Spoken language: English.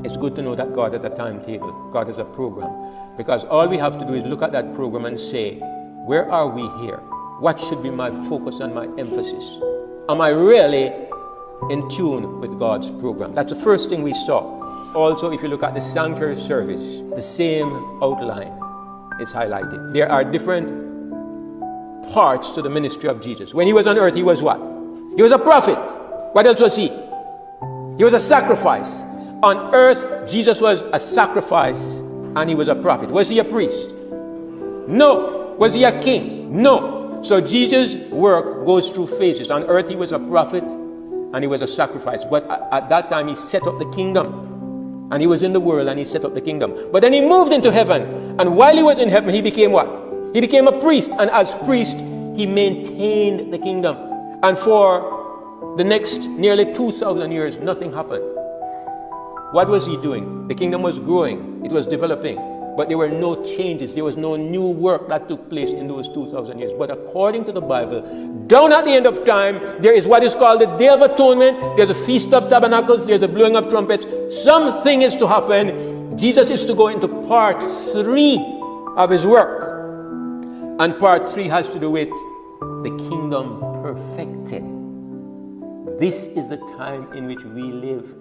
It's good to know that God has a timetable, God has a program. Because all we have to do is look at that program and say, where are we here? What should be my focus and my emphasis? Am I really in tune with God's program? That's the first thing we saw. Also, if you look at the sanctuary service, the same outline is highlighted. There are different parts to the ministry of Jesus. When he was on earth, he was what? He was a prophet. What else was he? He was a sacrifice. On earth, Jesus was a sacrifice and he was a prophet. Was he a priest? No. Was he a king? No. So Jesus' work goes through phases. On earth, he was a prophet and he was a sacrifice. But at that time, he set up the kingdom. And he was in the world and he set up the kingdom. But then he moved into heaven. And while he was in heaven, he became what? He became a priest. And as priest, he maintained the kingdom. And for the next nearly 2,000 years, nothing happened. What was he doing? The kingdom was growing. It was developing. But there were no changes. There was no new work that took place in those 2,000 years. But according to the Bible, down at the end of time, there is what is called the Day of Atonement. There's a Feast of Tabernacles. There's a blowing of trumpets. Something is to happen. Jesus is to go into part 3 of his work. And part 3 has to do with the kingdom perfected. This is the time in which we live.